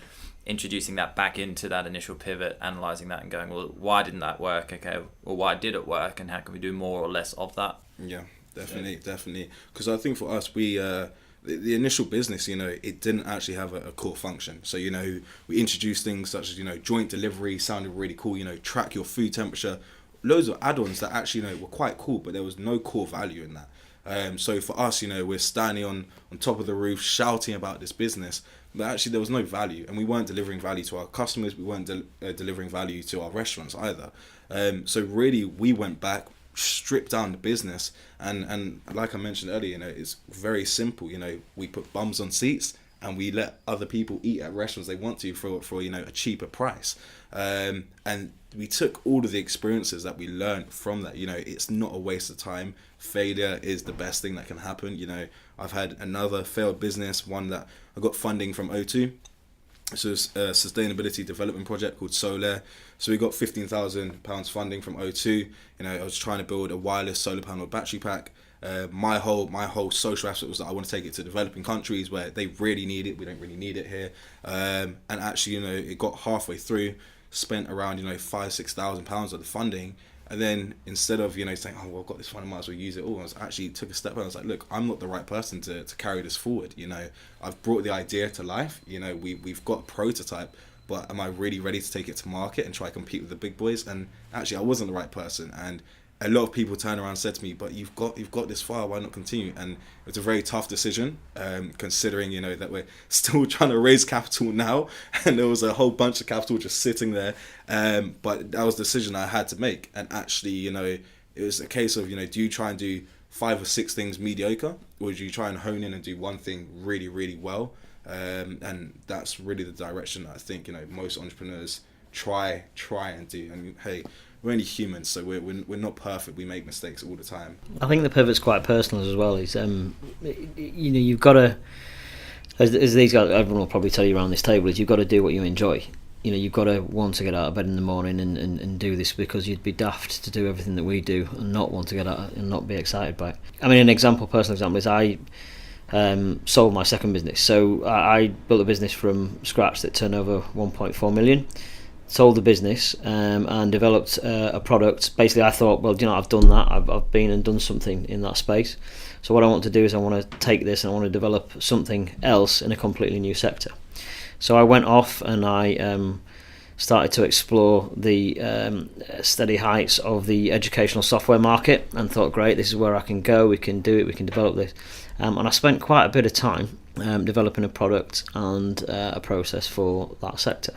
introducing that back into that initial pivot, analysing that and going, well, why didn't that work? Okay, well, why did it work, and how can we do more or less of that? Yeah, definitely. Because I think for us, we the initial business, it didn't actually have a core function. So, we introduced things such as, joint delivery sounded really cool, track your food temperature, loads of add-ons that actually, were quite cool, but there was no core value in that. So for us, we're standing on top of the roof shouting about this business, but actually there was no value, and we weren't delivering value to our customers. We weren't delivering value to our restaurants either. So really we went back, stripped down the business, and like I mentioned earlier, it's very simple. We put bums on seats and we let other people eat at restaurants they want to for a cheaper price. And we took all of the experiences that we learned from that. It's not a waste of time. Failure is the best thing that can happen. I've had another failed business, one that I got funding from O2. So it's a sustainability development project called Solar. So we got £15,000 funding from O2. I was trying to build a wireless solar panel battery pack. My whole social aspect was that I want to take it to developing countries where they really need it. We don't really need it here. And actually, it got halfway through, spent around £5,000-6,000 of the funding. And then instead of saying, oh well, I've got this funding, I might as well use it all, I was actually took a step back. I was like, look, I'm not the right person to carry this forward. I've brought the idea to life. We've got a prototype, but am I really ready to take it to market and try to compete with the big boys? And actually, I wasn't the right person. And a lot of people turned around and said to me, but you've got this far, why not continue? And it was a very tough decision, considering that we're still trying to raise capital now, and there was a whole bunch of capital just sitting there. But that was the decision I had to make. And actually, it was a case of, do you try and do 5 or 6 things mediocre, or do you try and hone in and do one thing really, really well? And that's really the direction that I think most entrepreneurs try and do. And hey, we're only humans, so we're not perfect. We make mistakes all the time. I think the pivot's quite personal as well. Is you've got to, as these guys, everyone will probably tell you around this table, is you've got to do what you enjoy. You've got to want to get out of bed in the morning and do this, because you'd be daft to do everything that we do and not want to get out and not be excited by it. I mean, personal example is I sold my second business. So I built a business from scratch that turned over 1.4 million. Sold the business and developed a product. Basically, I thought, well, I've done that. I've been and done something in that space. So what I want to do is I want to take this and I want to develop something else in a completely new sector. So I went off and I started to explore the steady heights of the educational software market and thought, great, this is where I can go. We can do it. We can develop this. And I spent quite a bit of time developing a product and a process for that sector.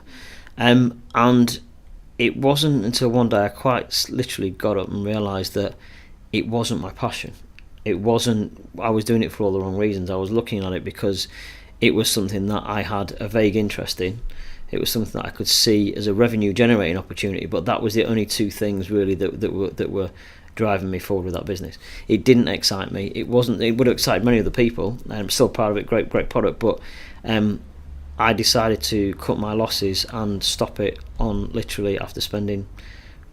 And it wasn't until one day I quite literally got up and realised that it wasn't my passion. I was doing it for all the wrong reasons. I was looking at it because it was something that I had a vague interest in. It was something that I could see as a revenue generating opportunity, but that was the only 2 things really that were driving me forward with that business. It didn't excite me. It would have excited many other people. I'm still proud of it, great product, but I decided to cut my losses and stop it on literally after spending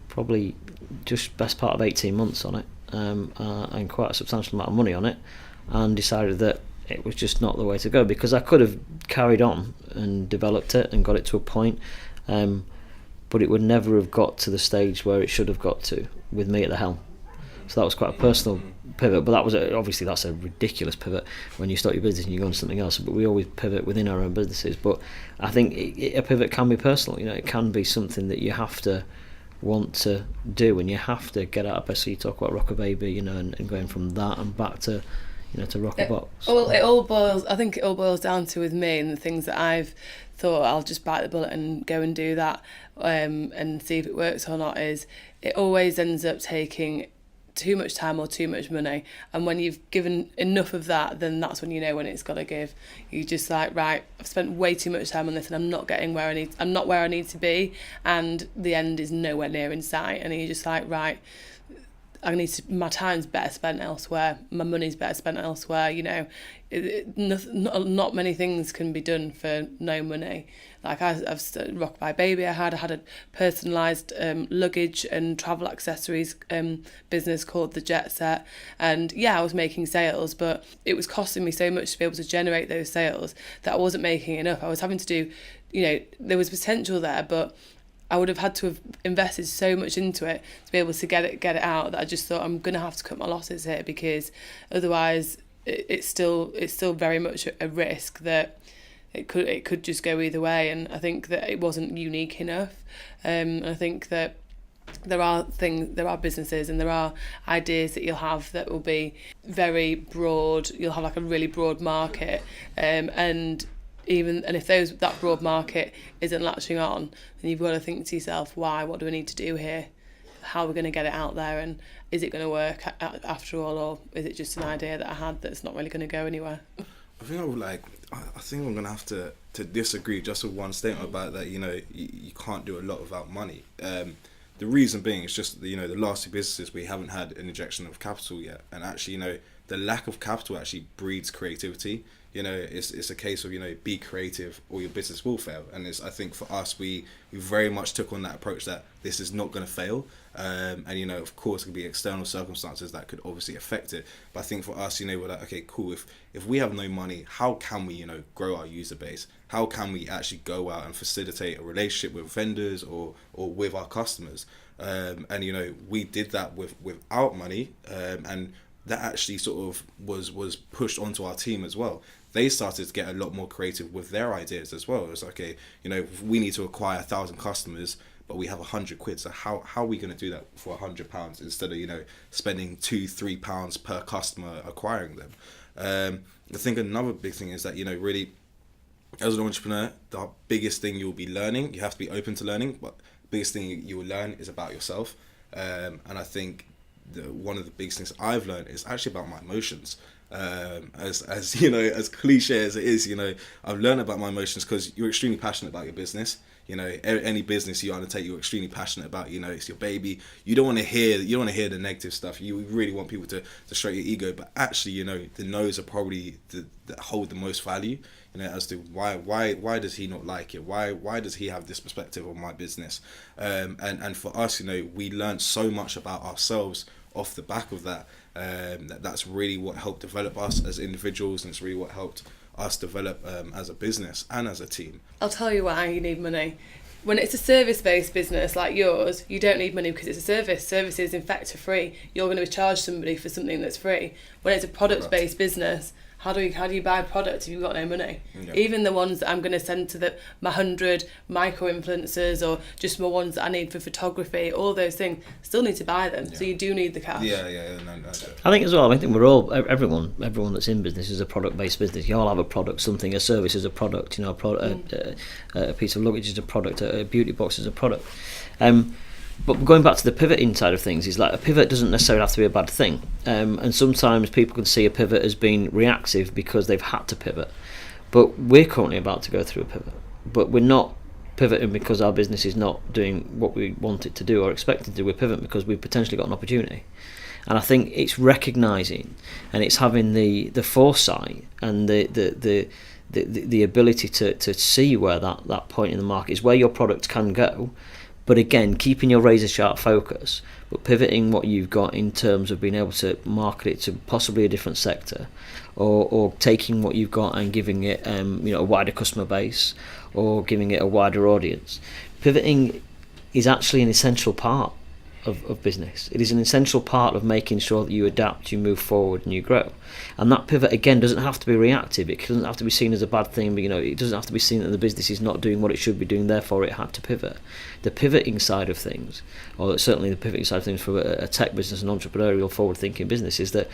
probably just best part of 18 months on it, and quite a substantial amount of money on it, and decided that it was just not the way to go, because I could have carried on and developed it and got it to a point, but it would never have got to the stage where it should have got to with me at the helm. So that was quite a personal pivot, but obviously that's a ridiculous pivot when you start your business and you go on to something else. But we always pivot within our own businesses. But I think a pivot can be personal. It can be something that you have to want to do, and you have to get out of bed. So you talk about Roqaa Baby, and going from that and back to to Roccabox. I think it all boils down to, with me and the things that I've thought I'll just bite the bullet and go and do that, and see if it works or not, is it always ends up taking too much time or too much money. And when you've given enough of that, then that's when you know when it's got to give. You just like, right, I've spent way too much time on this and I'm not getting I'm not where I need to be, and the end is nowhere near in sight. And you're just like, right, my time's better spent elsewhere, my money's better spent elsewhere. Not many things can be done for no money. Like I've started Roqaa Baby. I had a personalised luggage and travel accessories business called the Jet Set, and I was making sales, but it was costing me so much to be able to generate those sales that I wasn't making enough. I was having to do, there was potential there, but I would have had to have invested so much into it to be able to get it out, that I just thought I'm going to have to cut my losses here, because otherwise it's still very much a risk that it could just go either way. And I think that it wasn't unique enough. I think that there are businesses and there are ideas that you'll have that will be very broad. You'll have like a really broad market, and if that broad market isn't latching on, then you've got to think to yourself, why? What do we need to do here? How are we going to get it out there? And is it going to work after all, or is it just an idea that I had that's not really going to go anywhere? I think I'm going to have to disagree just with one statement about that. You can't do a lot without money. The reason being is just the last two businesses, we haven't had an injection of capital yet, and actually the lack of capital actually breeds creativity. It's a case of be creative or your business will fail. And I think for us, we very much took on that approach that this is not going to fail. And of course, it could be external circumstances that could obviously affect it. But I think for us, we're like, okay, cool. If we have no money, how can we grow our user base? How can we actually go out and facilitate a relationship with vendors or with our customers? And we did that without money, and that actually sort of was pushed onto our team as well. They started to get a lot more creative with their ideas as well. It's like, okay, we need to acquire 1,000 customers, but we have £100. So how are we going to do that for £100 instead of spending £2-3 per customer acquiring them? I think another big thing is that really, as an entrepreneur, the biggest thing you'll be learning, you have to be open to learning, but the biggest thing you will learn is about yourself. And I think one of the biggest things I've learned is actually about my emotions. As cliche as it is, I've learned about my emotions because you're extremely passionate about your business. Any business you undertake, you're extremely passionate about. It's your baby. You don't want to hear the negative stuff. You really want people to stroke your ego, but actually, the no's are probably that hold the most value. As to why does he not like it? Why does he have this perspective on my business? And for us, we learned so much about ourselves off the back of that. That's really what helped develop us as individuals, and it's really what helped us develop as a business and as a team. I'll tell you why you need money. When it's a service-based business like yours, you don't need money because it's a service. Services, in fact, are free. You're going to charge somebody for something that's free. When it's a product-based business, how do you buy a product if you've got no money? Yeah. Even the ones that I'm going to send to my 100 micro-influencers, or just my ones that I need for photography, all those things, still need to buy them. Yeah. So you do need the cash. No. I think as well, I think we're all, everyone that's in business is a product-based business. You all have a product, something, a service is a product, a piece of luggage is a product, a beauty box is a product. But going back to the pivoting side of things, is like a pivot doesn't necessarily have to be a bad thing. And sometimes people can see a pivot as being reactive because they've had to pivot. But we're currently about to go through a pivot. But we're not pivoting because our business is not doing what we want it to do or expect it to do. We're pivoting because we've potentially got an opportunity. And I think it's recognising and it's having the foresight and the ability to see where that point in the market is, where your product can go. But again, keeping your razor sharp focus, but pivoting what you've got in terms of being able to market it to possibly a different sector, or taking what you've got and giving it a wider customer base, or giving it a wider audience. Pivoting is actually an essential part of business. It is an essential part of making sure that you adapt, you move forward, and you grow. And that pivot, again, doesn't have to be reactive. It doesn't have to be seen as a bad thing, but it doesn't have to be seen that the business is not doing what it should be doing, therefore it had to pivot. The pivoting side of things, or certainly the pivoting side of things for a tech business, an entrepreneurial, forward-thinking business, is that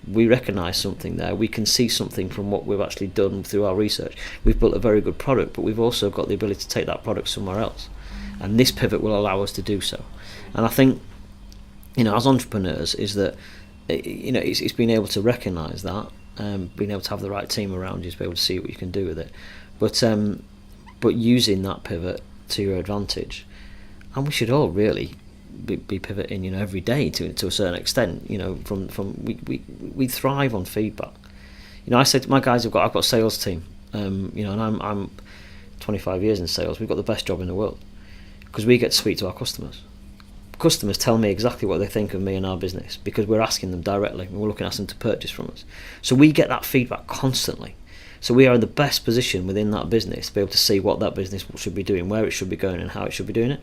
we recognise something there. We can see something from what we've actually done through our research. We've built a very good product, but we've also got the ability to take that product somewhere else. And this pivot will allow us to do so. And I think, as entrepreneurs, is that, it's being able to recognise that, being able to have the right team around you to be able to see what you can do with it, but using that pivot to your advantage. And we should all really be pivoting, every day to a certain extent. We thrive on feedback. I said to my guys, I've got a sales team, and I'm 25 years in sales. We've got the best job in the world because we get to speak to our customers. Customers tell me exactly what they think of me and our business because we're asking them directly and we're looking at them to purchase from us. So we get that feedback constantly. So we are in the best position within that business to be able to see what that business should be doing, where it should be going and how it should be doing it.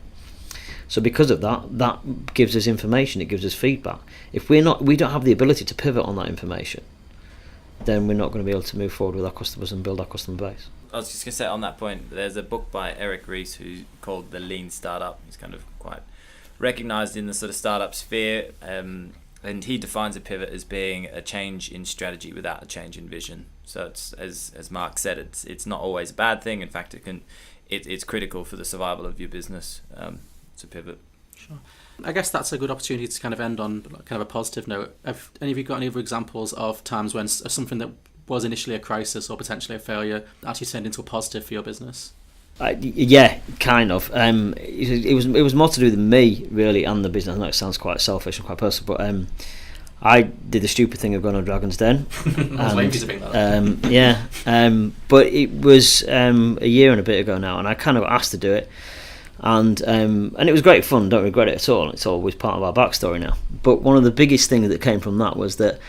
So because of that gives us information, it gives us feedback. If we don't have the ability to pivot on that information, then we're not going to be able to move forward with our customers and build our customer base. I was just going to say on that point, there's a book by Eric Ries who's called The Lean Startup. He's kind of quite recognised in the sort of startup sphere, and he defines a pivot as being a change in strategy without a change in vision. So it's, as Mark said, it's not always a bad thing. In fact, it's critical for the survival of your business to pivot. Sure. I guess that's a good opportunity to kind of end on kind of a positive note. Have any of you got any other examples of times when something that was initially a crisis or potentially a failure actually turned into a positive for your business? Yeah, kind of. It was more to do with me really and the business. I know it sounds quite selfish and quite personal, but I did the stupid thing of going on Dragon's Den. I was waiting to bring that up. But it was a year and a bit ago now, and I kind of got asked to do it, and it was great fun. Don't regret it at all. It's always part of our backstory now. But one of the biggest things that came from that was that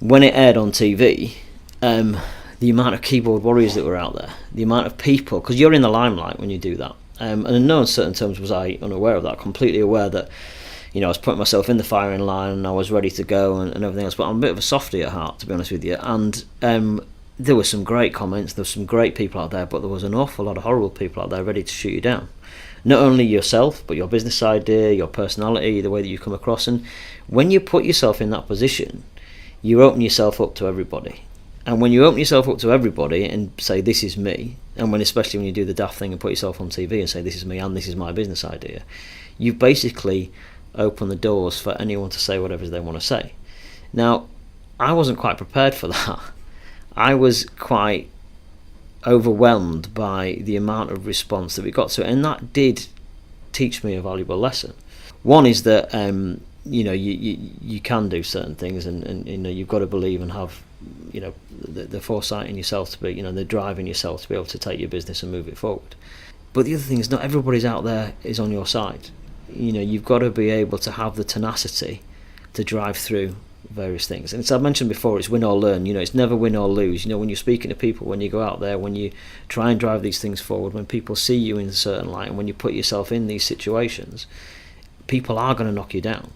when it aired on TV, the amount of keyboard warriors that were out there, the amount of people, because you're in the limelight when you do that, and in no uncertain terms was I unaware of that, completely aware that, you know, I was putting myself in the firing line and I was ready to go and everything else, but I'm a bit of a softie at heart, to be honest with you, and there were some great comments, there were some great people out there, but there was an awful lot of horrible people out there ready to shoot you down. Not only yourself, but your business idea, your personality, the way that you come across, and when you put yourself in that position, you open yourself up to everybody. And when you open yourself up to everybody and say, this is me, and especially when you do the daft thing and put yourself on TV and say, this is me and this is my business idea, you basically open the doors for anyone to say whatever they want to say. Now, I wasn't quite prepared for that. I was quite overwhelmed by the amount of response that we got to it, and that did teach me a valuable lesson. One is that you know, you can do certain things, and you know, you've got to believe and have, you know, the foresight in yourself to be, you know, the drive in yourself to be able to take your business and move it forward. But the other thing is, not everybody's out there is on your side. You know, you've got to be able to have the tenacity to drive through various things. And as I mentioned before, it's win or learn. You know, it's never win or lose. You know, when you're speaking to people, when you go out there, when you try and drive these things forward, when people see you in a certain light, and when you put yourself in these situations, people are going to knock you down.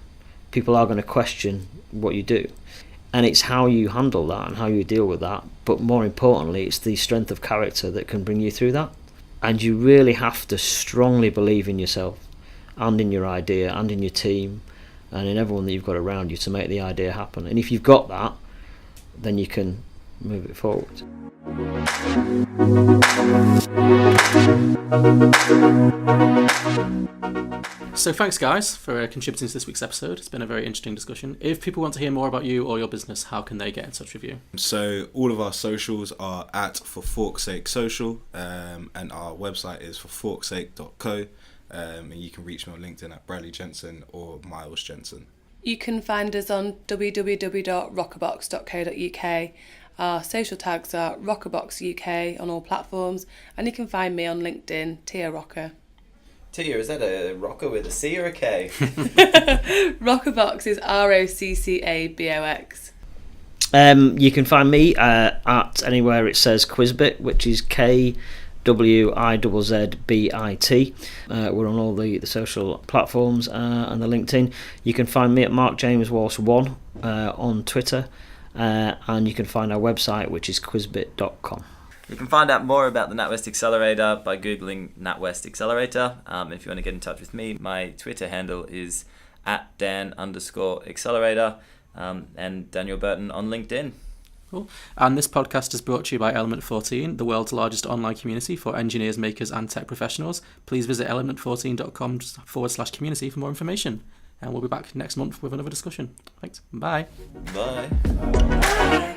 People are going to question what you do. And it's how you handle that and how you deal with that. But more importantly, it's the strength of character that can bring you through that. And you really have to strongly believe in yourself and in your idea and in your team and in everyone that you've got around you to make the idea happen. And if you've got that, then you can move it forward. So thanks guys for contributing to this week's episode. It's been a very interesting discussion. If people want to hear more about you or your business, how can they get in touch with you? So all of our socials are at For Fork's Sake Social, and our website is forforksake.co, and you can reach me on LinkedIn at Bradley Jensen or Miles Jensen. You can find us on www.roccabox.co.uk. Our social tags are Roccabox UK on all platforms, and you can find me on LinkedIn, Tia Roqaa. Tia, is that a rocker with a C or a K? Roccabox is ROCCABOX. You can find me at anywhere it says Quizbit, which is KWIZZBIT. We're on all the social platforms and the LinkedIn. You can find me at Mark James Walsh 1 on Twitter, and you can find our website, which is quizbit.com. You can find out more about the Natwest Accelerator by Googling Natwest Accelerator. If you want to get in touch with me, my Twitter handle is @Dan_accelerator, and Daniel Burton on LinkedIn. Cool. And this podcast is brought to you by Element 14, the world's largest online community for engineers, makers and tech professionals. Please visit element14.com/community for more information. And we'll be back next month with another discussion. Thanks. Bye. Bye.